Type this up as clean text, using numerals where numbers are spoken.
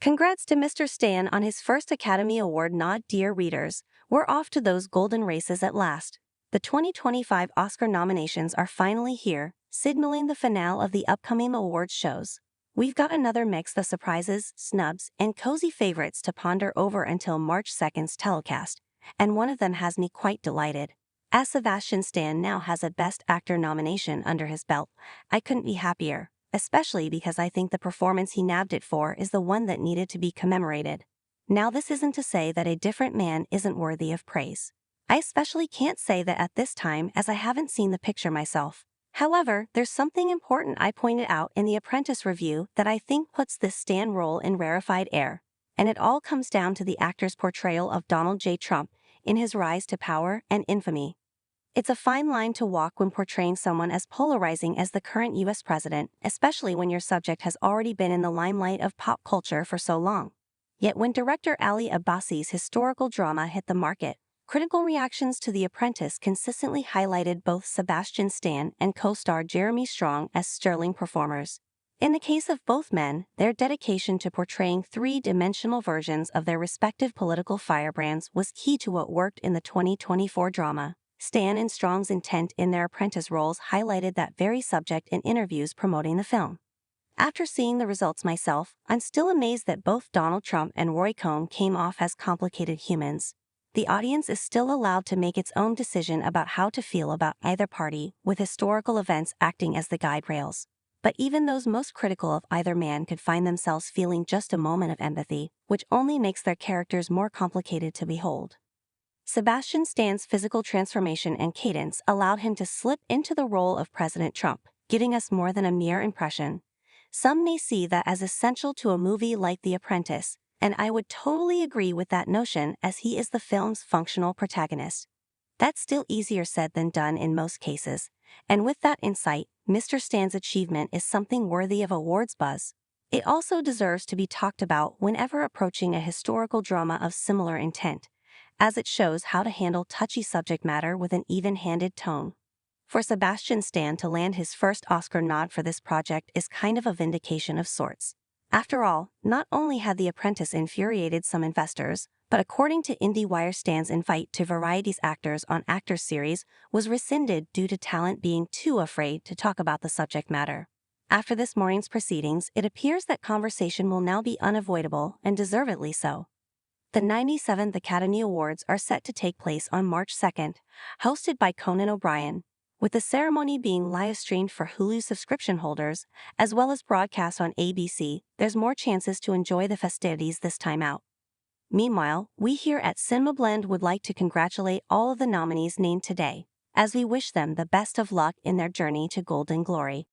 Congrats to Mr. Stan on his first Academy Award nod, dear readers. We're off to those golden races at last. The 2025 Oscar nominations are finally here, signaling the finale of the upcoming awards shows. We've got another mix of surprises, snubs, and cozy favorites to ponder over until March 2nd's telecast, and one of them has me quite delighted. As Sebastian Stan now has a Best Actor nomination under his belt, I couldn't be happier, especially because I think the performance he nabbed it for is the one that needed to be commemorated. Now, this isn't to say that A Different Man isn't worthy of praise. I especially can't say that at this time, as I haven't seen the picture myself. However, there's something important I pointed out in the Apprentice review that I think puts this Stan role in rarefied air, and it all comes down to the actor's portrayal of Donald J. Trump in his rise to power and infamy. It's a fine line to walk when portraying someone as polarizing as the current US president, especially when your subject has already been in the limelight of pop culture for so long. Yet when director Ali Abbasi's historical drama hit the market, critical reactions to The Apprentice consistently highlighted both Sebastian Stan and co-star Jeremy Strong as sterling performers. In the case of both men, their dedication to portraying three-dimensional versions of their respective political firebrands was key to what worked in the 2024 drama. Stan and Strong's intent in their Apprentice roles highlighted that very subject in interviews promoting the film. After seeing the results myself, I'm still amazed that both Donald Trump and Roy Cohn came off as complicated humans. The audience is still allowed to make its own decision about how to feel about either party, with historical events acting as the guide rails. But even those most critical of either man could find themselves feeling just a moment of empathy, which only makes their characters more complicated to behold. Sebastian Stan's physical transformation and cadence allowed him to slip into the role of President Trump, giving us more than a mere impression. Some may see that as essential to a movie like The Apprentice, and I would totally agree with that notion as he is the film's functional protagonist. That's still easier said than done in most cases, and with that insight, Mr. Stan's achievement is something worthy of awards buzz. It also deserves to be talked about whenever approaching a historical drama of similar intent, as it shows how to handle touchy subject matter with an even-handed tone. For Sebastian Stan to land his first Oscar nod for this project is kind of a vindication of sorts. After all, not only had The Apprentice infuriated some investors, but according to IndieWire, Stan's invite to Variety's Actors on Actors series was rescinded due to talent being too afraid to talk about the subject matter. After this morning's proceedings, it appears that conversation will now be unavoidable, and deservedly so. The 97th Academy Awards are set to take place on March 2nd, hosted by Conan O'Brien, with the ceremony being live-streamed for Hulu subscription holders, as well as broadcast on ABC. There's more chances to enjoy the festivities this time out. Meanwhile, we here at Cinema Blend would like to congratulate all of the nominees named today, as we wish them the best of luck in their journey to golden glory.